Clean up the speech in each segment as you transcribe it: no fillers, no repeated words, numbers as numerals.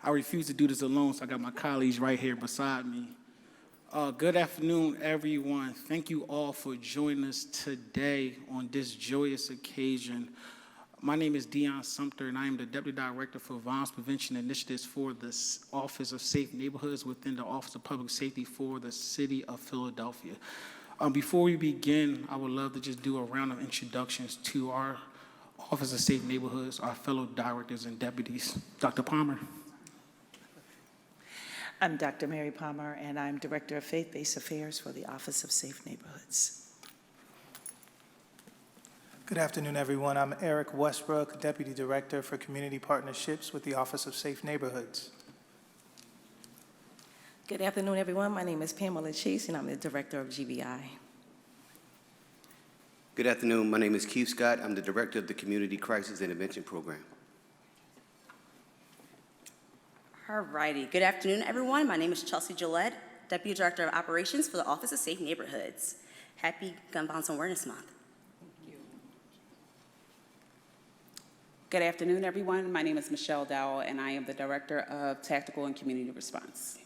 I refuse to do this alone, so I got my colleagues right here beside me. Good afternoon, everyone. Thank you all for joining us today on this joyous occasion. My name is Dion Sumter, and I am the Deputy Director for Violence Prevention Initiatives for the Office of Safe Neighborhoods within the Office of Public Safety for the City of Philadelphia. Before we begin, I would love to just do a round of introductions to our Office of Safe Neighborhoods, our fellow directors and deputies. Dr. Palmer. I'm Dr. Mary Palmer, and I'm Director of Faith-Based Affairs for the Office of Safe Neighborhoods. Good afternoon, everyone. I'm Eric Westbrook, Deputy Director for Community Partnerships with the Office of Safe Neighborhoods. Good afternoon, everyone. My name is Pamela Chase, and I'm the Director of GBI. Good afternoon. My name is Keith Scott. I'm the Director of the Community Crisis Intervention Program. All righty. Good afternoon, everyone. My name is Chelsea Gillette, Deputy Director of Operations for the Office of Safe Neighborhoods. Happy Gun Violence Awareness Month. Good afternoon, everyone. My name is Michelle Dowell, and I am the Director of Tactical and Community Response.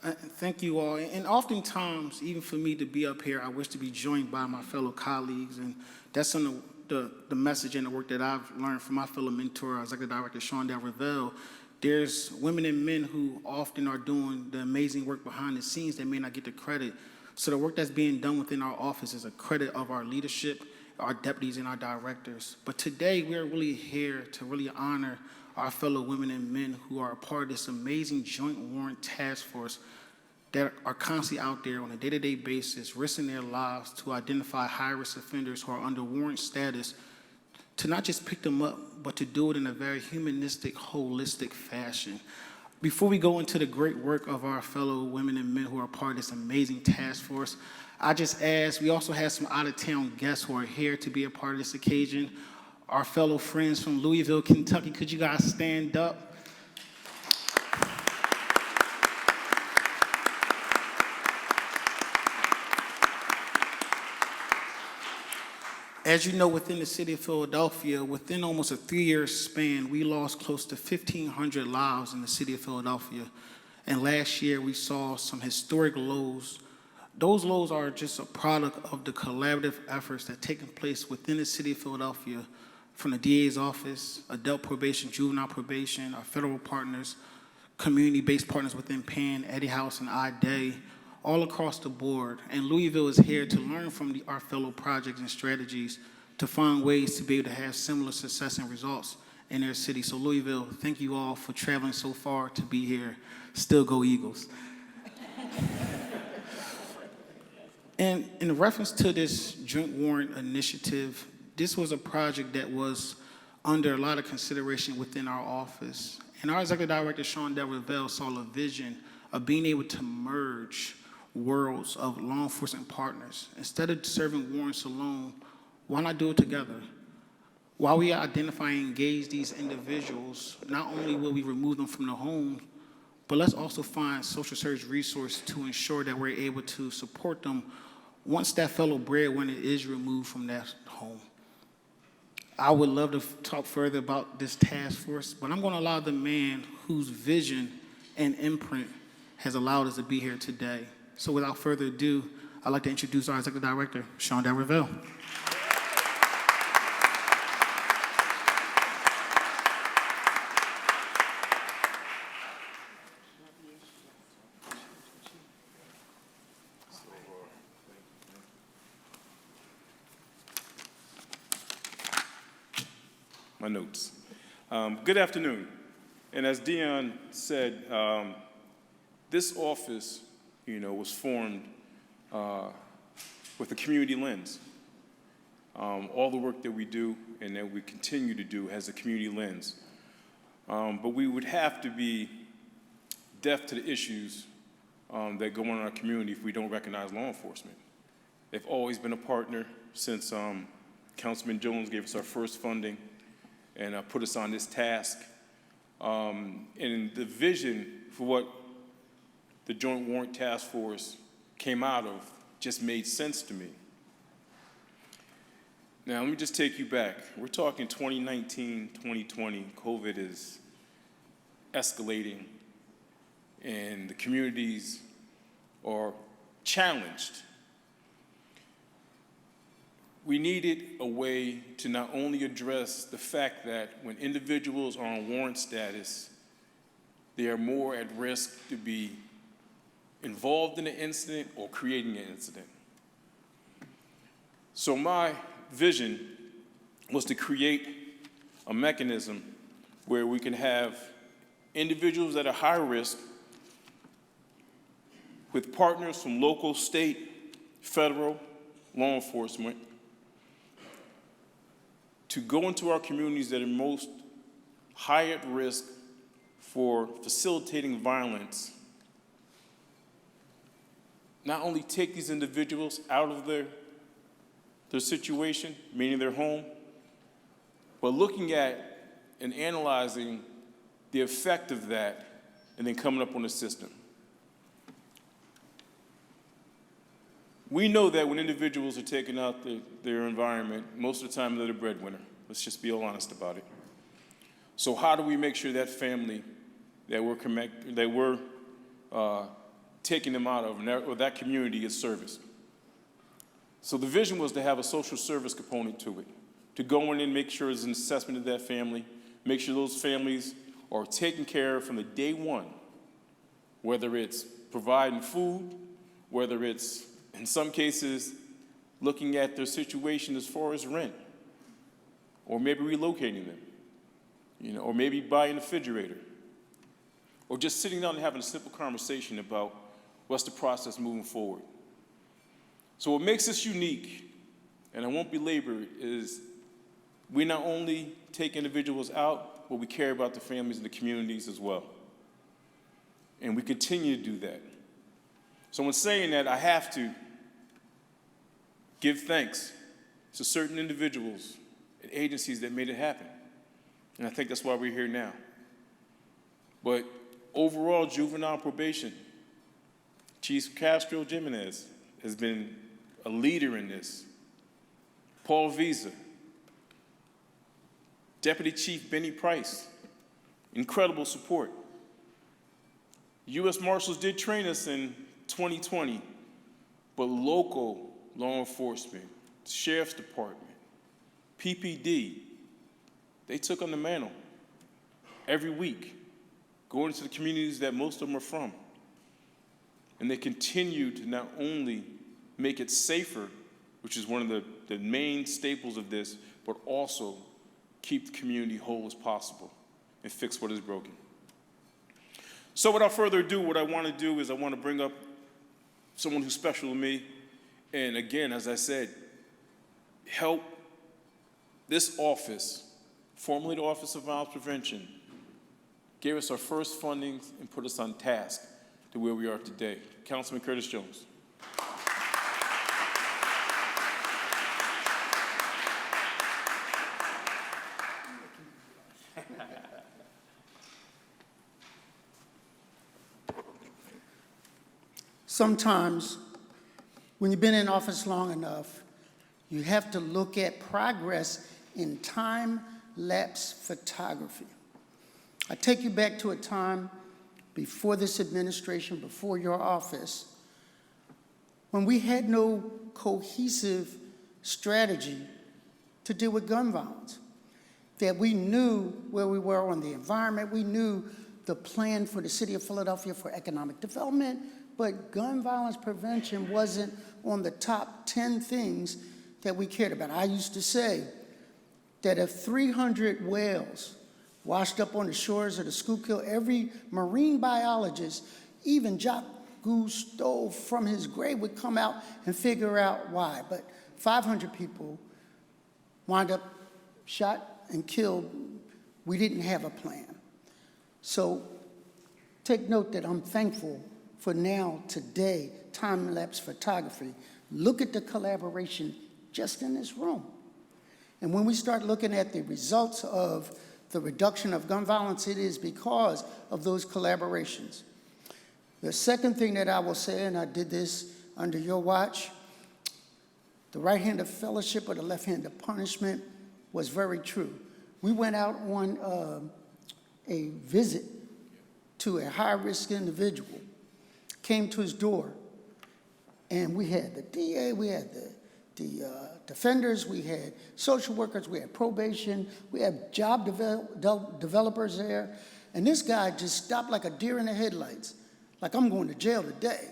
Thank you all. And oftentimes, even for me to be up here, I wish to be joined by my fellow colleagues, and that's some of the message and the work that I've learned from my fellow mentor, Executive Director Shondell Ravel. There's women and men who often are doing the amazing work behind the scenes that may not get the credit. So the work that's being done within our office is a credit of our leadership, our deputies, and our directors. But today, we're really here to really honor our fellow women and men who are a part of this amazing joint warrant task force that are constantly out there on a day-to-day basis, risking their lives to identify high-risk offenders who are under warrant status, to not just pick them up, but to do it in a very humanistic, holistic fashion. Before we go into the great work of our fellow women and men who are part of this amazing task force, I just asked, we also have some out-of-town guests who are here to be a part of this occasion. Our fellow friends from Louisville, Kentucky, could you guys stand up? As you know, within the city of Philadelphia, within almost a 3-year span, we lost close to 1,500 lives in the city of Philadelphia. And last year, we saw some historic lows. Those lows are just a product of the collaborative efforts that taken place within the city of Philadelphia from the DA's office, adult probation, juvenile probation, our federal partners, community-based partners within PAN, Eddie House, and IDAY, all across the board. And Louisville is here to learn from our fellow projects and strategies to find ways to be able to have similar success and results in their city. So Louisville, thank you all for traveling so far to be here. Still go Eagles. And in reference to this joint warrant initiative, this was a project that was under a lot of consideration within our office. And our Executive Director, Shondell Ravel, saw a vision of being able to merge worlds of law enforcement partners. Instead of serving warrants alone, why not do it together? While we identify and engage these individuals, not only will we remove them from the home, but let's also find social service resources to ensure that we're able to support them once that fellow breadwinner is removed from that home. I would love to talk further about this task force, but I'm going to allow the man whose vision and imprint has allowed us to be here today. So without further ado, I'd like to introduce our Executive Director, Shondell Ravel. My notes. Good afternoon. And as Dion said, this office, was formed with a community lens. All the work that we do and that we continue to do has a community lens. But we would have to be deaf to the issues that go on in our community if we don't recognize law enforcement. They've always been a partner since Councilman Jones gave us our first funding and put us on this task. And the vision for what the Joint Warrant Task Force came out of just made sense to me. Now, let me just take you back. We're talking 2019, 2020. COVID is escalating and the communities are challenged, we needed a way to not only address the fact that when individuals are on warrant status, they are more at risk to be involved in an incident or creating an incident. So my vision was to create a mechanism where we can have individuals that are high risk with partners from local, state, federal, law enforcement to go into our communities that are most high at risk for facilitating violence. Not only take these individuals out of their situation, meaning their home, but looking at and analyzing the effect of that and then coming up on a system. We know that when individuals are taking out their environment, most of the time they're the breadwinner. Let's just be all honest about it. So how do we make sure that family that we're taking them out of, or that community is serviced? So the vision was to have a social service component to it, to go in and make sure there's an assessment of that family, make sure those families are taken care of from the day one, whether it's providing food, whether it's, in some cases, looking at their situation as far as rent, or maybe relocating them, or maybe buying a refrigerator, or just sitting down and having a simple conversation about what's the process moving forward. So what makes us unique, and I won't belabor it, is we not only take individuals out, but we care about the families and the communities as well. And we continue to do that. So in saying that, I have to give thanks to certain individuals and agencies that made it happen. And I think that's why we're here now. But overall, juvenile probation, Chief Castro Jimenez has been a leader in this. Paul Visa, Deputy Chief Benny Price, incredible support. U.S. Marshals did train us in 2020, but local law enforcement, Sheriff's Department, PPD, they took on the mantle every week, going into the communities that most of them are from. And they continue to not only make it safer, which is one of the main staples of this, but also keep the community whole as possible and fix what is broken. So without further ado, what I want to do is I want to bring up someone who's special to me. And again, as I said, help this office, formerly the Office of Violence Prevention, gave us our first funding and put us on task to where we are today. Councilman Curtis Jones. Sometimes, when you've been in office long enough, you have to look at progress in time-lapse photography. I take you back to a time before this administration, before your office, when we had no cohesive strategy to deal with gun violence, that we knew where we were on the environment, we knew the plan for the city of Philadelphia for economic development, but gun violence prevention wasn't on the top 10 things that we cared about. I used to say that if 300 whales washed up on the shores of the Schuylkill, every marine biologist, even Jacques Cousteau from his grave, would come out and figure out why. But 500 people wound up shot and killed. We didn't have a plan. So take note that I'm thankful for now, today, time-lapse photography. Look at the collaboration just in this room. And when we start looking at the results of the reduction of gun violence, it is because of those collaborations. The second thing that I will say, and I did this under your watch, the right hand of fellowship or the left hand of punishment was very true. We went out on a visit to a high-risk individual, came to his door, and we had the DA, we had the defenders, we had social workers, we had probation, we had job developers there, and this guy just stopped like a deer in the headlights, like, I'm going to jail today.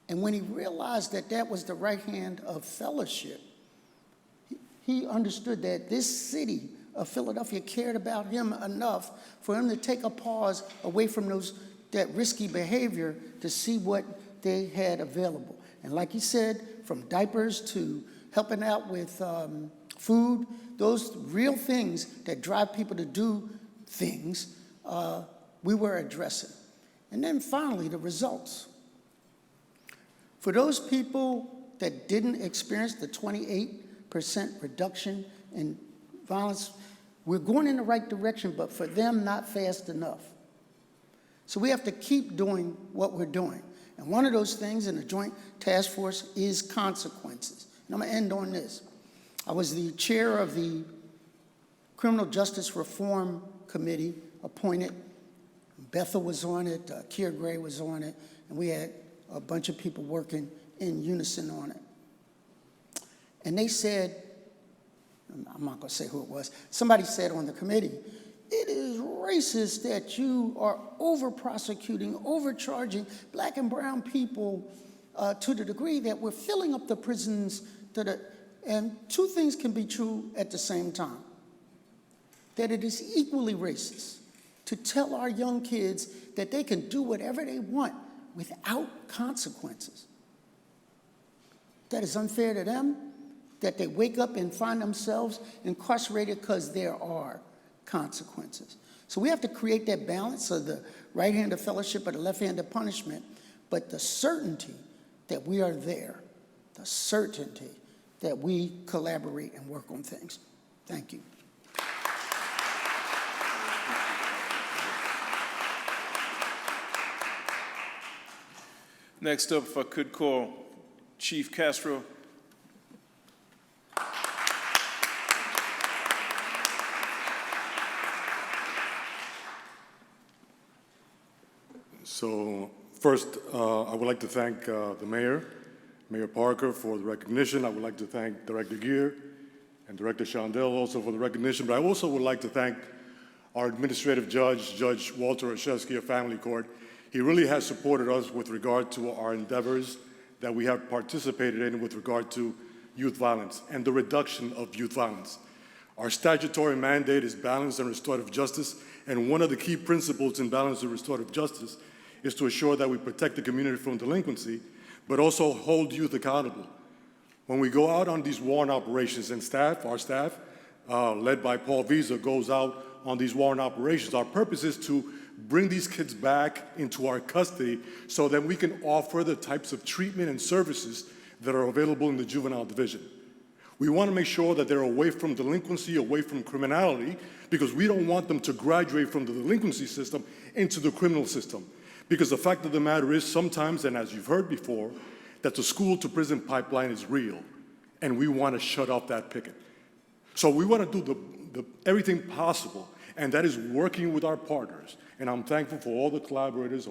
And when he realized that that was the right hand of fellowship, he understood that this city of Philadelphia cared about him enough for him to take a pause away from that risky behavior to see what they had available. And like he said, from diapers to helping out with food, those real things that drive people to do things, we were addressing. And then finally, the results. For those people that didn't experience the 28% reduction in violence, we're going in the right direction, but for them, not fast enough. So we have to keep doing what we're doing. And one of those things in the Joint Task Force is consequences. And I'm going to end on this. I was the chair of the Criminal Justice Reform Committee appointed. Bethel was on it, Keir Gray was on it, and we had a bunch of people working in unison on it. And they said, I'm not going to say who it was, somebody said on the committee, it is racist that you are over-prosecuting, overcharging black and brown people to the degree that we're filling up the prisons. And two things can be true at the same time. That it is equally racist to tell our young kids that they can do whatever they want without consequences. That is unfair to them, that they wake up and find themselves incarcerated because there are consequences. So we have to create that balance of the right hand of fellowship or the left hand of punishment, but the certainty that we are there, the certainty that we collaborate and work on things. Thank you. Next up, if I could call Chief Castro. So first, I would like to thank the Mayor Parker, for the recognition. I would like to thank Director Geer and Director Shondell also for the recognition, but I also would like to thank our administrative judge, Judge Walter Olszewski of Family Court. He really has supported us with regard to our endeavors that we have participated in with regard to youth violence and the reduction of youth violence. Our statutory mandate is balance and restorative justice, and one of the key principles in balance and restorative justice is to assure that we protect the community from delinquency, but also hold youth accountable. When we go out on these warrant operations, and our staff, led by Paul Visa, goes out on these warrant operations, our purpose is to bring these kids back into our custody so that we can offer the types of treatment and services that are available in the juvenile division. We want to make sure that they're away from delinquency, away from criminality, because we don't want them to graduate from the delinquency system into the criminal system. Because the fact of the matter is sometimes, and as you've heard before, that the school to prison pipeline is real, and we want to shut off that picket. So we want to do everything possible, and that is working with our partners. And I'm thankful for all the collaborators,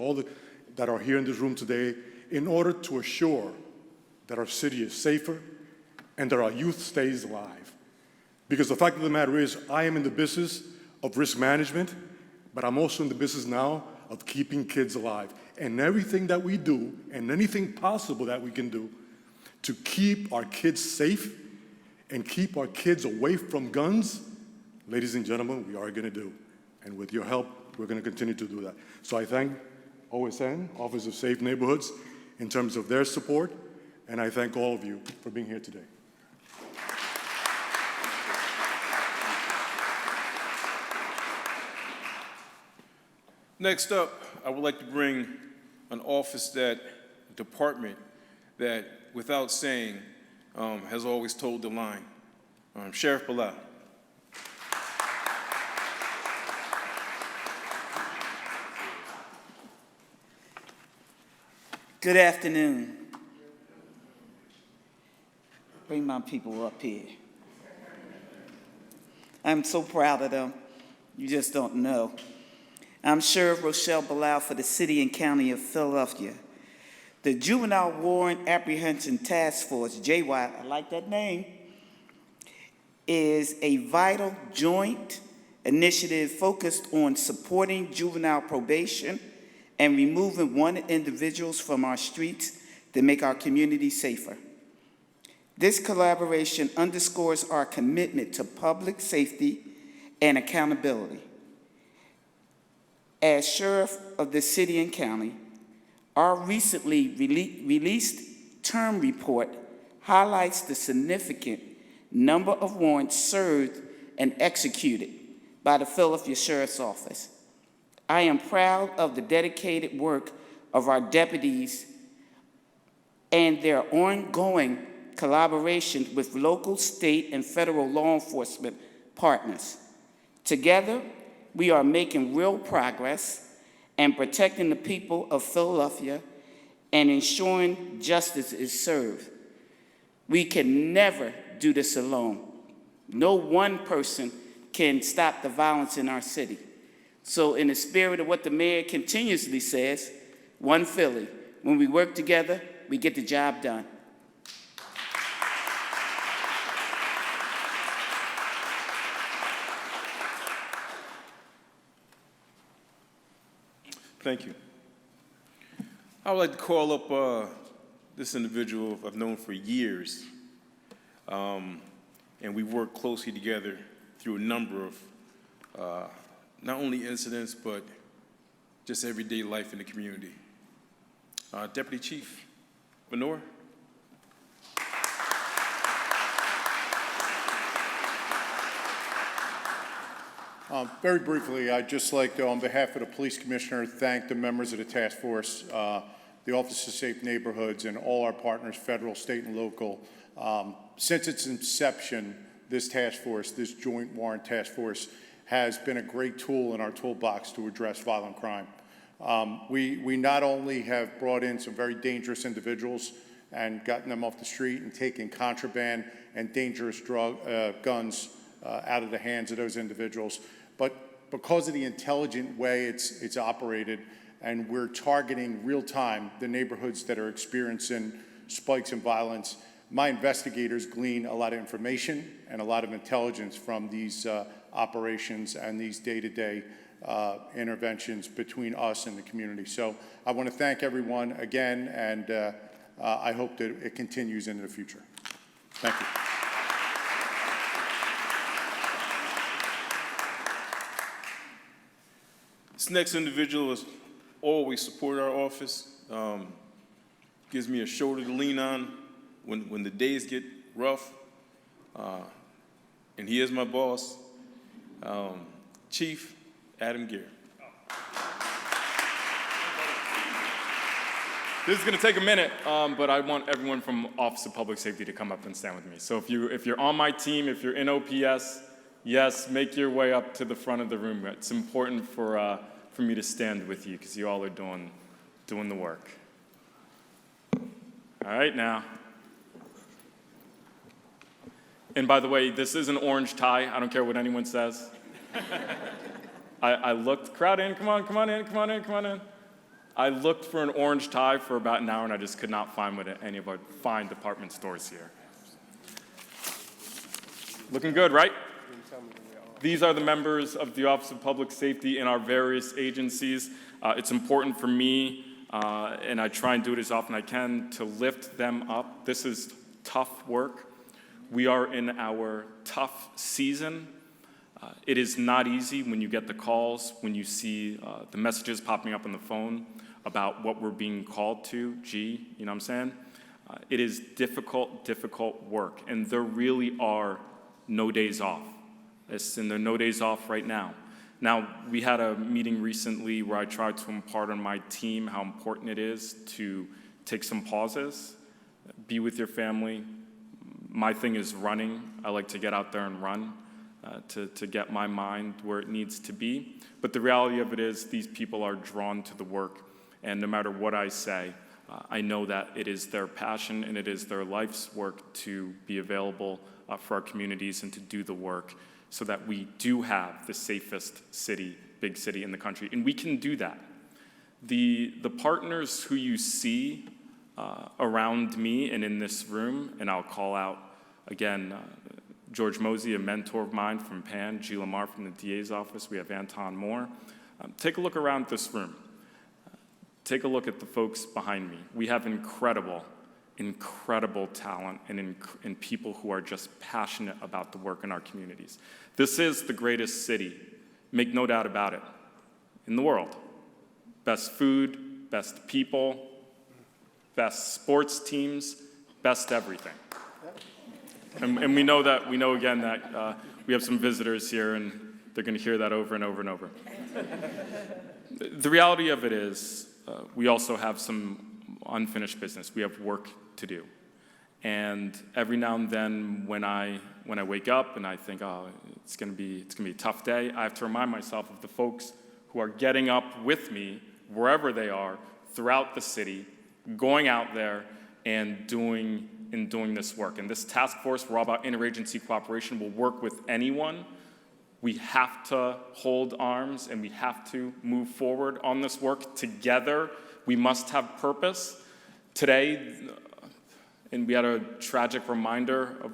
that are here in this room today, in order to assure that our city is safer and that our youth stays alive. Because the fact of the matter is, I am in the business of risk management, but I'm also in the business now of keeping kids alive. And everything that we do, and anything possible that we can do to keep our kids safe and keep our kids away from guns, ladies and gentlemen, we are going to do. And with your help, we're going to continue to do that. So I thank OSN, Office of Safe Neighborhoods, in terms of their support, and I thank all of you for being here today. Next up, I would like to bring an department that, without saying, has always told the line. Sheriff Bilal. Good afternoon. Bring my people up here. I'm so proud of them. You just don't know. I'm Sheriff Rochelle Bilal for the City and County of Philadelphia. The Juvenile Warrant Apprehension Task Force, JWAT, I like that name, is a vital joint initiative focused on supporting juvenile probation and removing wanted individuals from our streets to make our community safer. This collaboration underscores our commitment to public safety and accountability. As Sheriff of the City and County, our recently released term report highlights the significant number of warrants served and executed by the Philadelphia Sheriff's Office. I am proud of the dedicated work of our deputies and their ongoing collaboration with local, state, and federal law enforcement partners. Together, we are making real progress and protecting the people of Philadelphia and ensuring justice is served. We can never do this alone. No one person can stop the violence in our city. So in the spirit of what the mayor continuously says, one Philly, when we work together, we get the job done. Thank you. I would like to call up this individual I've known for years, and we work closely together through a number of not only incidents, but just everyday life in the community. Deputy Chief Venor. Very briefly, I'd just like to, on behalf of the police commissioner, thank the members of the task force, the Office of Safe Neighborhoods, and all our partners, federal, state, and local. Since its inception, this task force, this joint warrant task force, has been a great tool in our toolbox to address violent crime. We not only have brought in some very dangerous individuals and gotten them off the street and taken contraband and dangerous guns out of the hands of those individuals, but because of the intelligent way it's operated, and we're targeting real time the neighborhoods that are experiencing spikes in violence, my investigators glean a lot of information and a lot of intelligence from these operations and these day-to-day interventions between us and the community. So I want to thank everyone again, and I hope that it continues into the future. Thank you. This next individual has always supported our office, gives me a shoulder to lean on when the days get rough, and he is my boss, Chief Adam Gear. This is going to take a minute, but I want everyone from Office of Public Safety to come up and stand with me. So if you're on my team, if you're in OPS, yes, make your way up to the front of the room. It's important for me to stand with you because you all are doing the work. All right, now. And by the way, this is an orange tie. I don't care what anyone says. I looked, crowd in, come on in. I looked for an orange tie for about an hour, and I just could not find one at any of our fine department stores here. Looking good, right? These are the members of the Office of Public Safety in our various agencies. It's important for me, and I try and do it as often as I can, to lift them up. This is tough work. We are in our tough season. It is not easy when you get the calls, when you see the messages popping up on the phone about what we're being called to. Gee, you know what I'm saying? It is difficult work, and there really are no days off. And there are no days off right now. Now, we had a meeting recently where I tried to impart on my team how important it is to take some pauses, be with your family. My thing is running. I like to get out there and run to get my mind where it needs to be. But the reality of it is these people are drawn to the work, and no matter what I say, I know that it is their passion and it is their life's work to be available for our communities and to do the work so that we do have the safest city big city in the country, and we can do that. The partners who you see around me and in this room, and I'll call out again, George Mosey, a mentor of mine from PAN, G. Lamar from the DA's office, we have Anton Moore. Take a look around this room. Take a look at the folks behind me. We have incredible talent and people who are just passionate about the work in our communities. This is the greatest city, make no doubt about it, in the world. Best food, best people, best sports teams, best everything. And we know again that we have some visitors here, and they're going to hear that over and over and over. The reality of it is, we also have some unfinished business. We have work to do. And every now and then when I wake up and I think, oh, it's gonna be a tough day, I have to remind myself of the folks who are getting up with me, wherever they are, throughout the city, going out there and doing this work. And this task force, we're all about interagency cooperation, will work with anyone. We have to hold arms and we have to move forward on this work together. We must have purpose. Today, and we had a tragic reminder of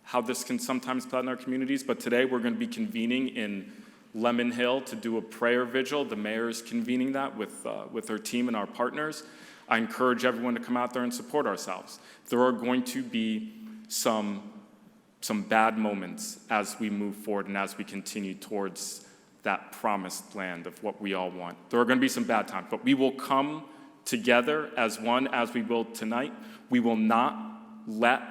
how this can sometimes play in our communities, but today we're going to be convening in Lemon Hill to do a prayer vigil. The mayor is convening that with her team and our partners. I encourage everyone to come out there and support ourselves. There are going to be some bad moments as we move forward and as we continue towards that promised land of what we all want. There are going to be some bad times, but we will come together as one, as we will tonight. We will not let,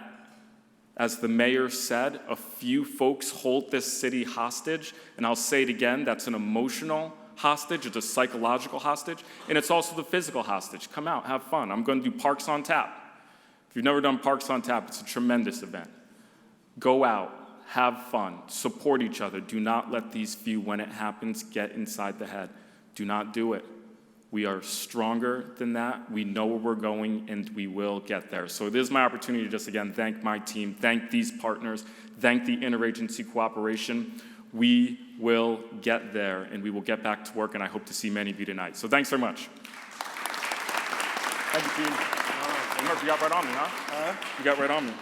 as the mayor said, a few folks hold this city hostage. And I'll say it again, that's an emotional hostage, it's a psychological hostage, and it's also the physical hostage. Come out, have fun. I'm going to do Parks on Tap. If you've never done Parks on Tap, it's a tremendous event. Go out, have fun, support each other. Do not let these few, when it happens, get inside the head. Do not do it. We are stronger than that. We know where we're going, and we will get there. So this is my opportunity to just, again, thank my team, thank these partners, thank the interagency cooperation. We will get there, and we will get back to work, and I hope to see many of you tonight. So thanks so much. Thank you, team. Murphy, you got right on me, huh? You got right on me.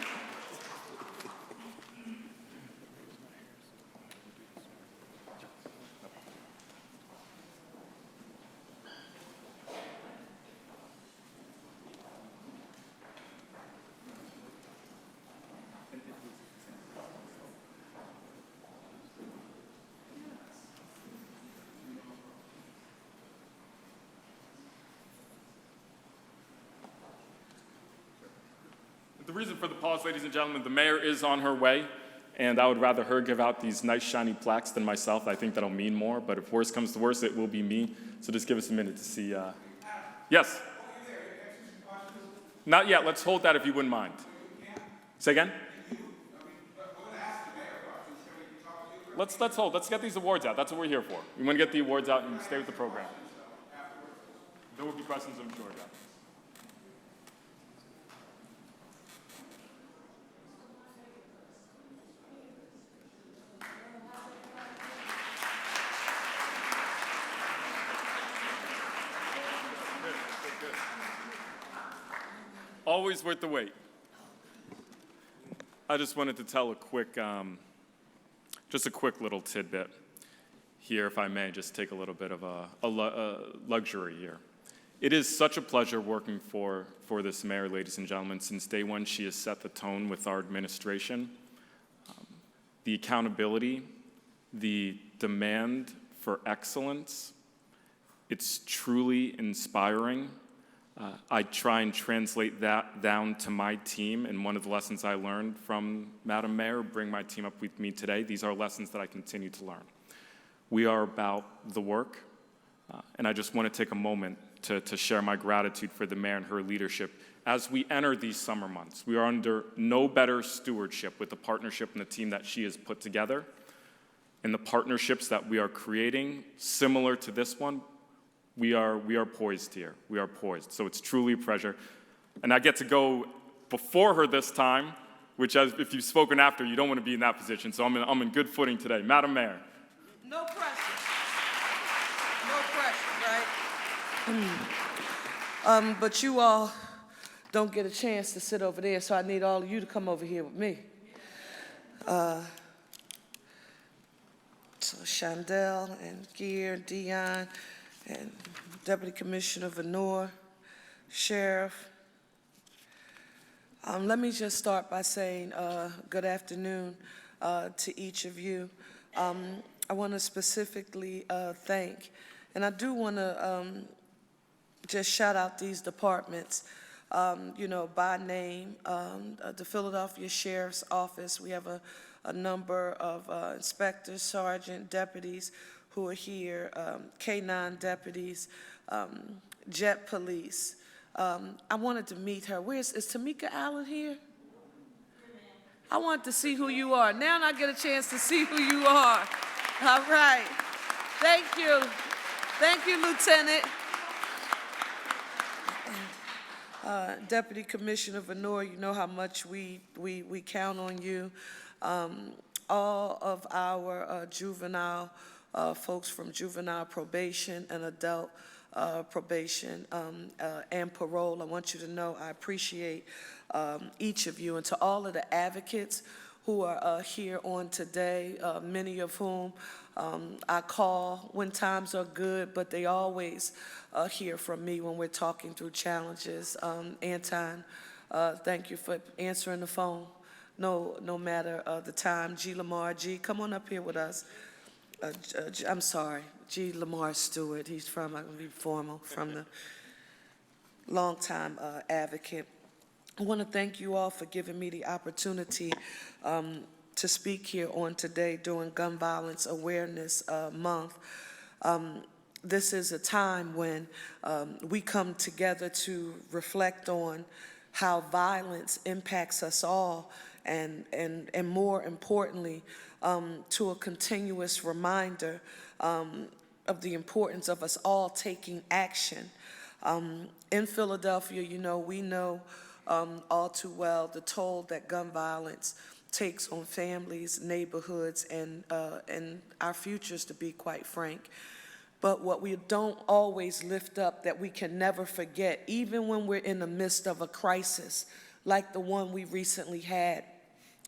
The reason for the pause, ladies and gentlemen, the mayor is on her way, and I would rather her give out these nice shiny plaques than myself. I think that'll mean more, but if worse comes to worse, it will be me. So just give us a minute to see. Yes? Not yet. Let's hold that if you wouldn't mind. Say again? Let's hold. Let's get these awards out. That's what we're here for. We want to get the awards out and stay with the program. There will be questions, I'm sure. Yeah. Always worth the wait. I just wanted to tell a quick, just a quick little tidbit here, if I may, just take a little bit of a luxury here. It is such a pleasure working for this mayor, ladies and gentlemen. Since day one, she has set the tone with our administration. The accountability, the demand for excellence, it's truly inspiring. I try and translate that down to my team, and one of the lessons I learned from Madam Mayor, bring my team up with me today. These are lessons that I continue to learn. We are about the work, and I just want to take a moment to share my gratitude for the mayor and her leadership. As we enter these summer months, we are under no better stewardship with the partnership and the team that she has put together, and the partnerships that we are creating, similar to this one. We are poised here. We are poised. So it's truly a pleasure. And I get to go before her this time, which if you've spoken after, you don't want to be in that position. So I'm in good footing today. Madam Mayor. No pressure. right? But you all don't get a chance to sit over there, so I need all of you to come over here with me. So Shondell and Gear, Dion, and Deputy Commissioner Venor, Sheriff. Let me just start by saying good afternoon to each of you. I want to specifically thank, and I do want to just shout out these departments, you know, by name. The Philadelphia Sheriff's Office, we have a number of inspectors, sergeant, deputies who are here, K-9 deputies, Jet Police. I wanted to meet her. Is Tamika Allen here? I want to see who you are. Now I get a chance to see who you are. All right. Thank you. Thank you, Lieutenant. Deputy Commissioner Venor, you know how much we count on you. All of our juvenile folks from juvenile probation and adult probation and parole, I want you to know I appreciate each of you, and to all of the advocates who are here on today, many of whom I call when times are good, but they always hear from me when we're talking through challenges. Anton, thank you for answering the phone, no matter the time. G. Lamar, G, come on up here with us. I'm sorry, G. Lamar Stewart, he's from, I'm going to be formal, from the longtime advocate. I want to thank you all for giving me the opportunity to speak here on today during Gun Violence Awareness Month. This is a time when we come together to reflect on how violence impacts us all, and more importantly, to a continuous reminder of the importance of us all taking action. In Philadelphia, you know, we know all too well the toll that gun violence takes on families, neighborhoods, and our futures, to be quite frank. But what we don't always lift up, that we can never forget, even when we're in the midst of a crisis like the one we recently had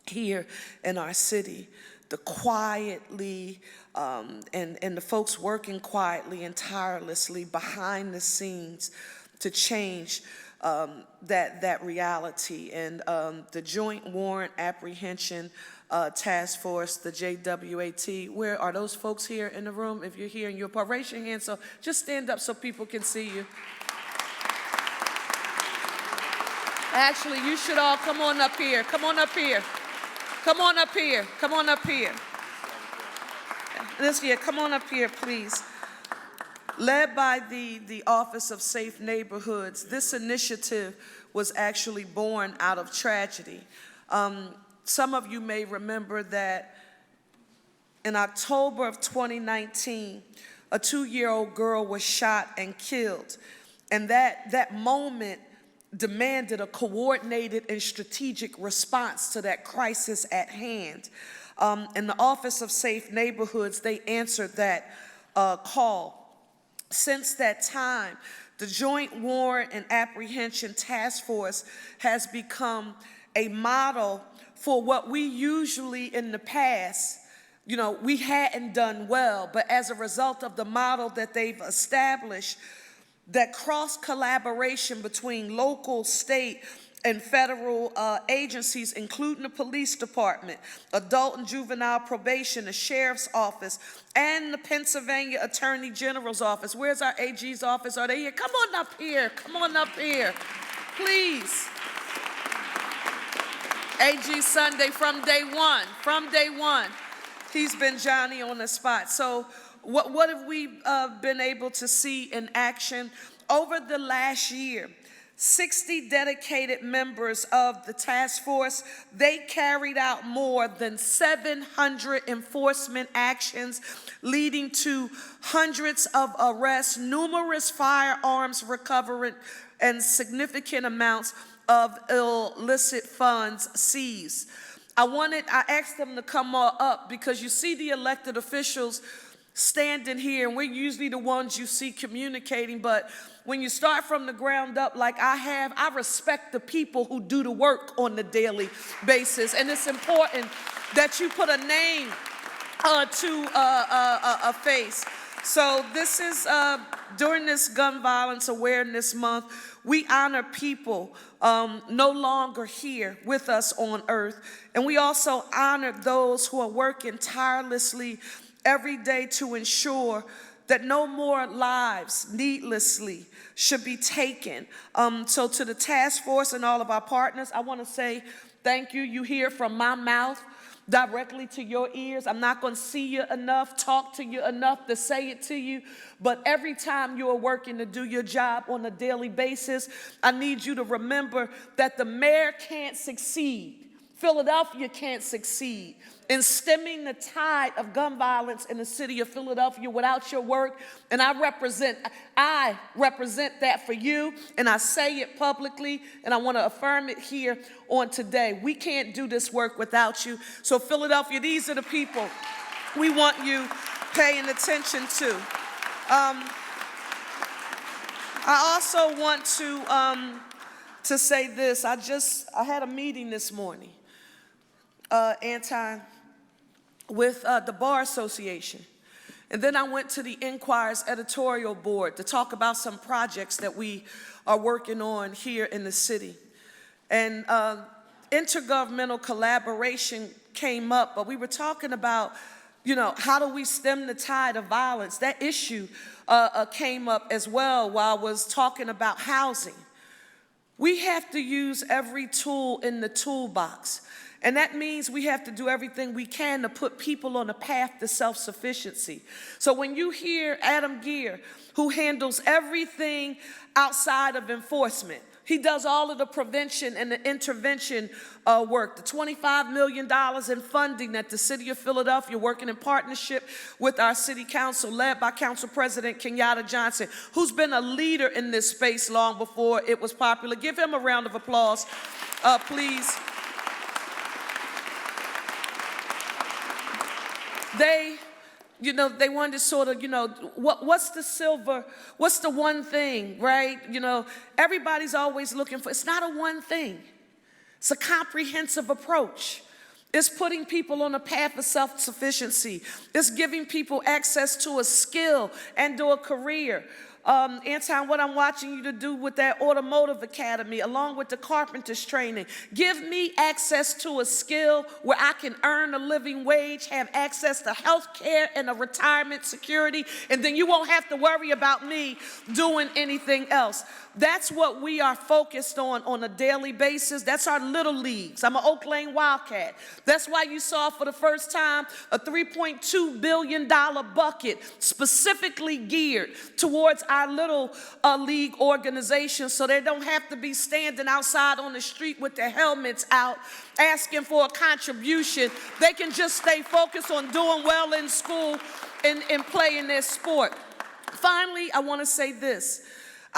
here in our city, the quietly and the folks working quietly and tirelessly behind the scenes to change that reality. And the Joint Warrant Apprehension Task Force, the JWAT, where are those folks here in the room? If you're here and you're part, raise your hand, so just stand up so people can see you. Actually, you should all come on up here. Come on up here. Come on up here. Come on up here. This year, come on up here, please. Led by the Office of Safe Neighborhoods, this initiative was actually born out of tragedy. Some of you may remember that in October of 2019, a 2-year-old girl was shot and killed. And that moment demanded a coordinated and strategic response to that crisis at hand. In the Office of Safe Neighborhoods, they answered that call. Since that time, the Joint Warrant and Apprehension Task Force has become a model for what we usually in the past, you know, we hadn't done well, but as a result of the model that they've established, that cross-collaboration between local, state, and federal agencies, including the police department, adult and juvenile probation, the sheriff's office, and the Pennsylvania Attorney General's office. Where's our AG's office? Are they here? Come on up here. Come on up here, please. AG Sunday from day one. He's been Johnny on the spot. So what have we been able to see in action over the last year? 60 dedicated members of the task force, they carried out more than 700 enforcement actions, leading to hundreds of arrests, numerous firearms recovered, and significant amounts of illicit funds seized. I asked them to come all up because you see the elected officials standing here, and we're usually the ones you see communicating, but when you start from the ground up like I have, I respect the people who do the work on the daily basis, and it's important that you put a name to a face. So this is, during this Gun Violence Awareness Month, we honor people no longer here with us on earth, and we also honor those who are working tirelessly every day to ensure that no more lives needlessly should be taken. So to the task force and all of our partners, I want to say thank you. You hear from my mouth directly to your ears. I'm not going to see you enough, talk to you enough to say it to you, but every time you are working to do your job on a daily basis, I need you to remember that the mayor can't succeed. Philadelphia can't succeed in stemming the tide of gun violence in the city of Philadelphia without your work. And I represent that for you, and I say it publicly, and I want to affirm it here on today. We can't do this work without you. So Philadelphia, these are the people we want you paying attention to. I also want to say this. I had a meeting this morning, Anton, with the Bar Association. And then I went to the Enquirer's editorial board to talk about some projects that we are working on here in the city. And intergovernmental collaboration came up, but we were talking about, how do we stem the tide of violence? That issue came up as well while I was talking about housing. We have to use every tool in the toolbox. And that means we have to do everything we can to put people on a path to self-sufficiency. So when you hear Adam Geer, who handles everything outside of enforcement, he does all of the prevention and the intervention work. The $25 million in funding that the city of Philadelphia, working in partnership with our city council, led by Council President Kenyatta Johnson, who's been a leader in this space long before it was popular. Give him a round of applause, please. They wanted to sort of, what's the one thing, right? Everybody's always looking for, it's not a one thing. It's a comprehensive approach. It's putting people on a path of self-sufficiency. It's giving people access to a skill and to a career. Anton, what I'm watching you to do with that automotive academy, along with the carpenter's training, give me access to a skill where I can earn a living wage, have access to health care and a retirement security, and then you won't have to worry about me doing anything else. That's what we are focused on a daily basis. That's our little leagues. I'm an Oak Lane Wildcat. That's why you saw for the first time a $3.2 billion bucket specifically geared towards our little league organizations, so they don't have to be standing outside on the street with their helmets out asking for a contribution. They can just stay focused on doing well in school and playing their sport. Finally, I want to say this.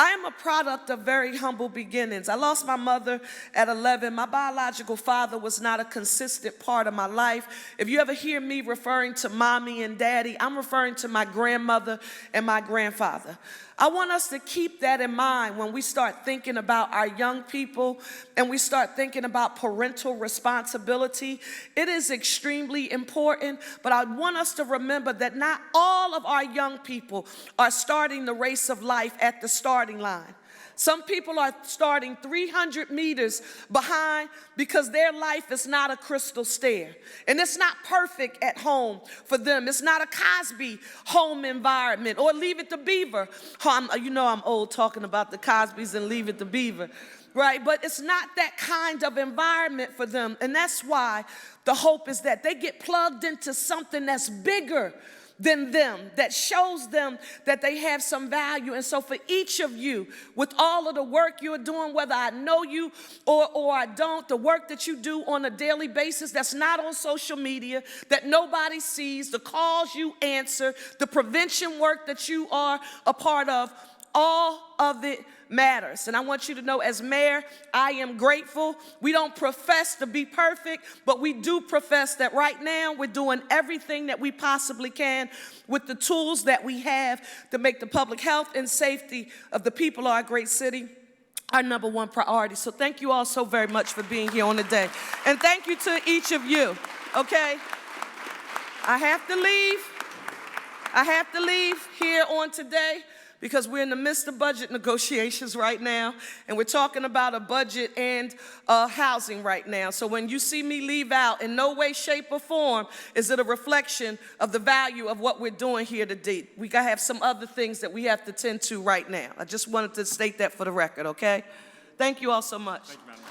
I am a product of very humble beginnings. I lost my mother at 11. My biological father was not a consistent part of my life. If you ever hear me referring to mommy and daddy, I'm referring to my grandmother and my grandfather. I want us to keep that in mind when we start thinking about our young people and we start thinking about parental responsibility. It is extremely important, but I want us to remember that not all of our young people are starting the race of life at the starting line. Some people are starting 300 meters behind because their life is not a crystal stair. And it's not perfect at home for them. It's not a Cosby home environment or Leave It to Beaver. I'm old talking about the Cosbys and Leave It to Beaver, right? But it's not that kind of environment for them. And that's why the hope is that they get plugged into something that's bigger than them, that shows them that they have some value. And so for each of you, with all of the work you're doing, whether I know you or I don't, the work that you do on a daily basis that's not on social media, that nobody sees, the calls you answer, the prevention work that you are a part of, all of it matters. And I want you to know, as mayor, I am grateful. We don't profess to be perfect, but we do profess that right now we're doing everything that we possibly can with the tools that we have to make the public health and safety of the people of our great city our number one priority. So thank you all so very much for being here on the day. And thank you to each of you, okay? I have to leave here on today because we're in the midst of budget negotiations right now, and we're talking about a budget and housing right now. So when you see me leave out, in no way, shape, or form is it a reflection of the value of what we're doing here today. We gotta have some other things that we have to tend to right now. I just wanted to state that for the record, okay? Thank you all so much. Thank you, Madam.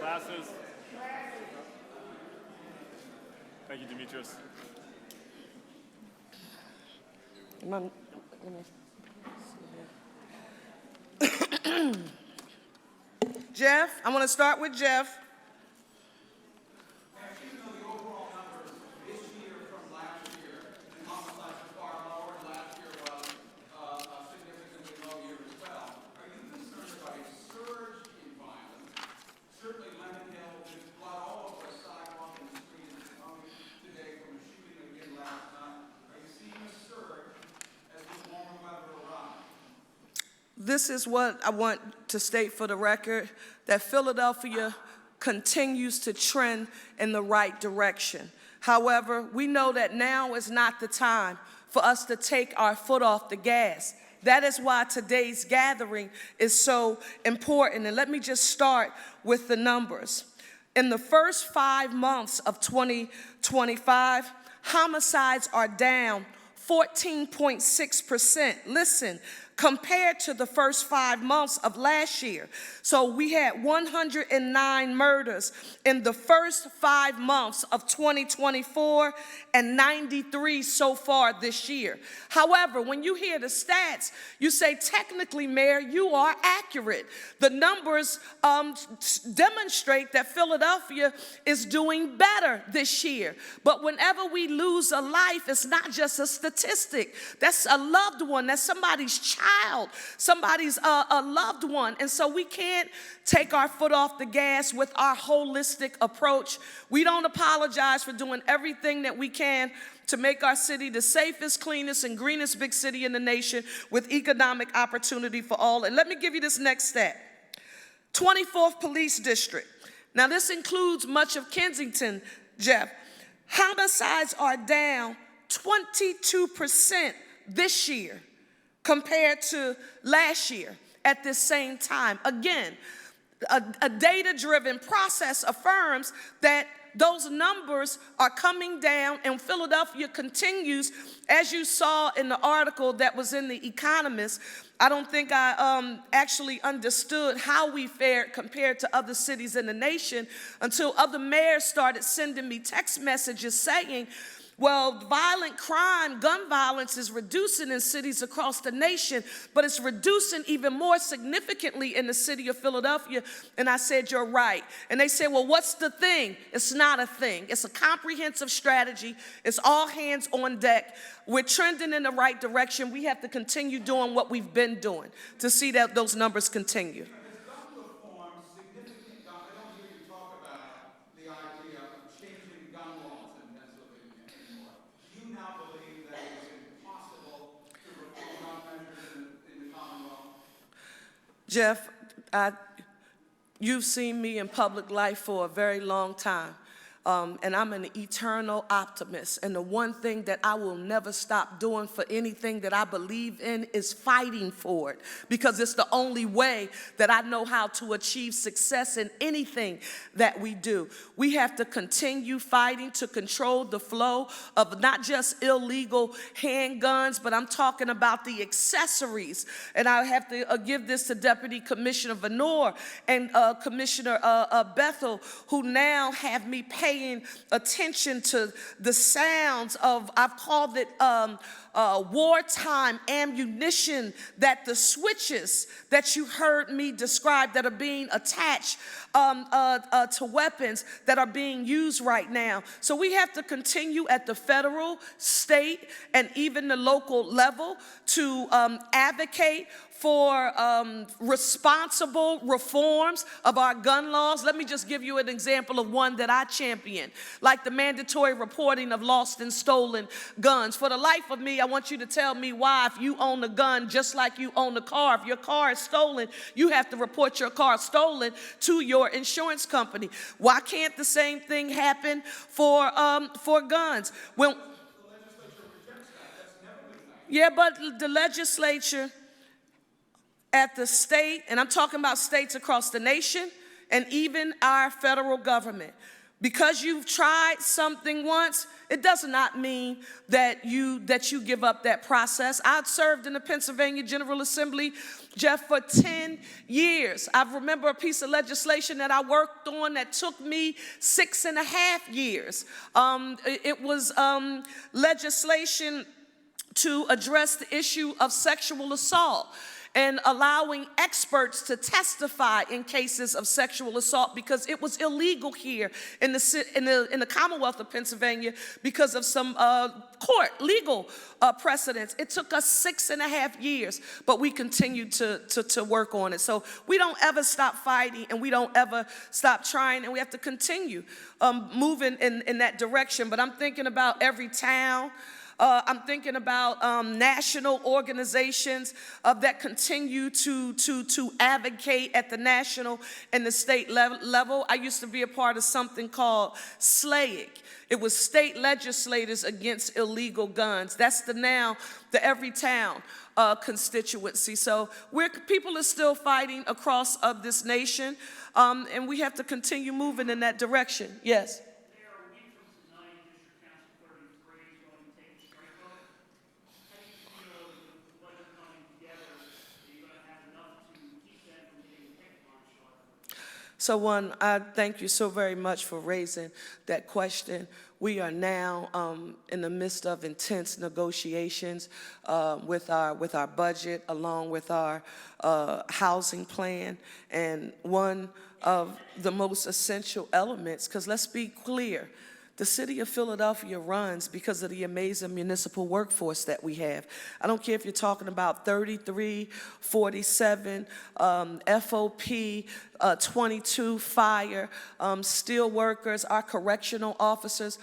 Glasses. Thank you, Demetrius. Jeff, I want to start with Jeff. This is what I want to state for the record, that Philadelphia continues to trend in the right direction. However, we know that now is not the time for us to take our foot off the gas. That is why today's gathering is so important. And let me just start with the numbers. In the first 5 months of 2025, homicides are down 14.6%. Listen, compared to the first 5 months of last year. So we had 109 murders in the first 5 months of 2024 and 93 so far this year. However, when you hear the stats, you say, technically, Mayor, you are accurate. The numbers demonstrate that Philadelphia is doing better this year. But whenever we lose a life, it's not just a statistic. That's a loved one. That's somebody's child child, somebody's a loved one. And so we can't take our foot off the gas with our holistic approach. We don't apologize for doing everything that we can to make our city the safest, cleanest, and greenest big city in the nation with economic opportunity for all. And let me give you this next stat. 24th Police District. Now, this includes much of Kensington, Jeff. Homicides are down 22% this year compared to last year at this same time. Again, a data-driven process affirms that those numbers are coming down, and Philadelphia continues, as you saw in the article that was in The Economist. I don't think I actually understood how we fared compared to other cities in the nation until other mayors started sending me text messages saying, well, violent crime, gun violence is reducing in cities across the nation, but it's reducing even more significantly in the city of Philadelphia. And I said, you're right. And they said, well, what's the thing? It's not a thing. It's a comprehensive strategy. It's all hands on deck. We're trending in the right direction. We have to continue doing what we've been doing to see that those numbers continue. Jeff, you've seen me in public life for a very long time, and I'm an eternal optimist. And the one thing that I will never stop doing for anything that I believe in is fighting for it, because it's the only way that I know how to achieve success in anything that we do. We have to continue fighting to control the flow of not just illegal handguns, but I'm talking about the accessories. And I have to give this to Deputy Commissioner Venor and Commissioner Bethel, who now have me paying attention to the sounds of, I've called it wartime ammunition, that the switches that you heard me describe that are being attached to weapons that are being used right now. So we have to continue at the federal, state, and even the local level to advocate for responsible reforms of our gun laws. Let me just give you an example of one that I champion, like the mandatory reporting of lost and stolen guns. For the life of me, I want you to tell me why, if you own a gun just like you own a car, if your car is stolen, you have to report your car stolen to your insurance company. Why can't the same thing happen for guns? Yeah, but the legislature at the state, and I'm talking about states across the nation, and even our federal government. Because you've tried something once, it does not mean that you give up that process. I served in the Pennsylvania General Assembly, Jeff, for 10 years. I remember a piece of legislation that I worked on that took me 6.5 years. It was legislation to address the issue of sexual assault and allowing experts to testify in cases of sexual assault, because it was illegal here in the Commonwealth of Pennsylvania because of some court legal precedents. It took us 6.5 years, but we continued to work on it. So we don't ever stop fighting, and we don't ever stop trying, and we have to continue moving in that direction. But I'm thinking about every town. I'm thinking about national organizations that continue to advocate at the national and the state level. I used to be a part of something called SLAIC. It was state legislators against illegal guns. That's the every town constituency. So people are still fighting across this nation, and we have to continue moving in that direction. Yes. So one, I thank you so very much for raising that question. We are now in the midst of intense negotiations with our budget, along with our housing plan. And one of the most essential elements, because let's be clear, The city of Philadelphia runs because of the amazing municipal workforce that we have. I don't care if you're talking about 33, 47, FOP, 22, fire, steel workers, our correctional officers.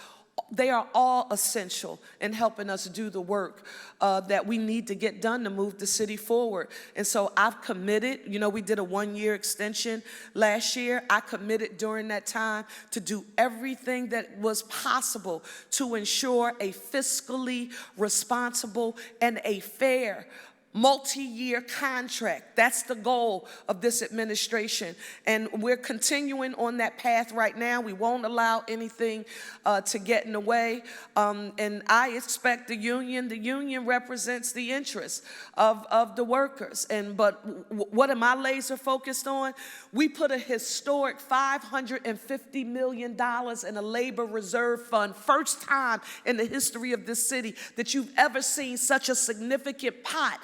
They are all essential in helping us do the work that we need to get done to move the city forward. And so I've committed, you know, we did a 1-year extension last year. I committed during that time to do everything that was possible to ensure a fiscally responsible and a fair multi-year contract. That's the goal of this administration. And we're continuing on that path right now. We won't allow anything to get in the way. And I expect the union represents the interests of the workers. But what am I laser focused on? We put a historic $550 million in a labor reserve fund. First time in the history of this city that you've ever seen such a significant pot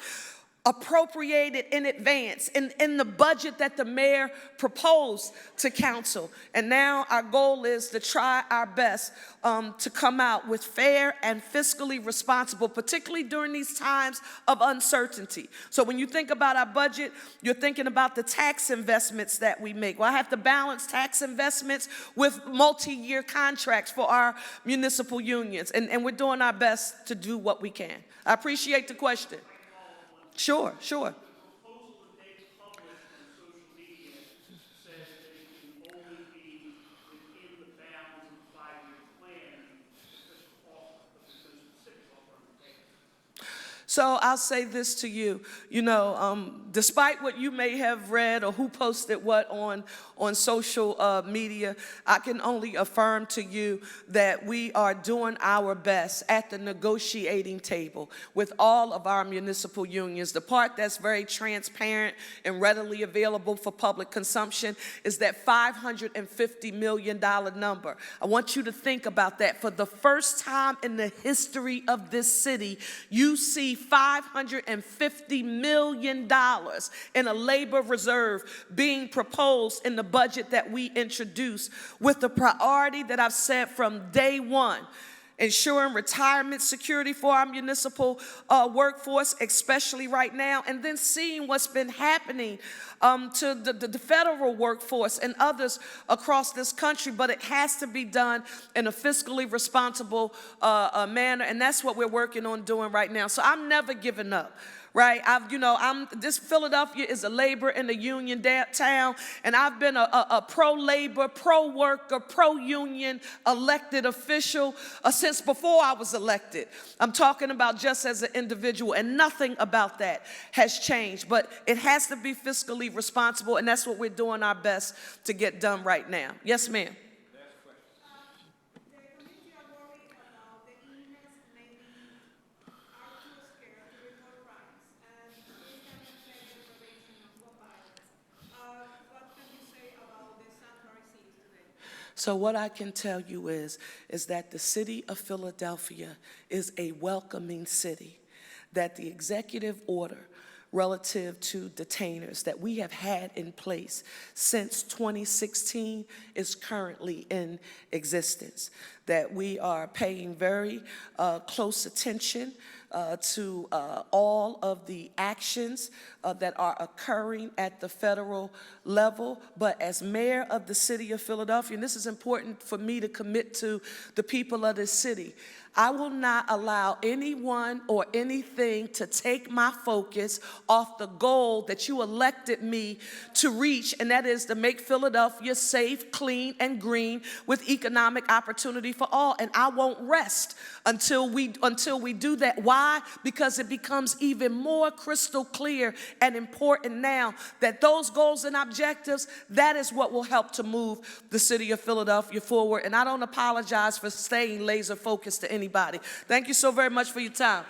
appropriated in advance in the budget that the mayor proposed to council. And now our goal is to try our best to come out with fair and fiscally responsible, particularly during these times of uncertainty. So when you think about our budget, you're thinking about the tax investments that we make. Well, I have to balance tax investments with multi-year contracts for our municipal unions. And we're doing our best to do what we can. I appreciate the question. Sure, sure. So I'll say this to you, despite what you may have read or who posted what on social media, I can only affirm to you that we are doing our best at the negotiating table with all of our municipal unions. The part that's very transparent and readily available for public consumption is that $550 million number. I want you to think about that. For the first time in the history of this city, you see $550 million in a labor reserve being proposed in the budget that we introduced, with the priority that I've said from day one: ensuring retirement security for our municipal workforce, especially right now, and then seeing what's been happening to the federal workforce and others across this country. But it has to be done in a fiscally responsible manner, and that's what we're working on doing right now. So I'm never giving up. Right, this Philadelphia is a labor and a union town, and I've been a pro-labor, pro-worker, pro-union elected official since before I was elected. I'm talking about just as an individual, and nothing about that has changed. But it has to be fiscally responsible, and that's what we're doing our best to get done right now. Yes, ma'am. So what I can tell you is that the city of Philadelphia is a welcoming city, that the executive order relative to detainers that we have had in place since 2016 is currently in existence, that we are paying very close attention to all of the actions that are occurring at the federal level. But as mayor of the city of Philadelphia, and this is important for me to commit to the people of this city, I will not allow anyone or anything to take my focus off the goal that you elected me to reach, and that is to make Philadelphia safe, clean, and green with economic opportunity for all. And I won't rest until we do that. Why? Because it becomes even more crystal clear and important now that those goals and objectives, that is what will help to move the city of Philadelphia forward. And I don't apologize for staying laser focused to anybody. Thank you so very much for your time.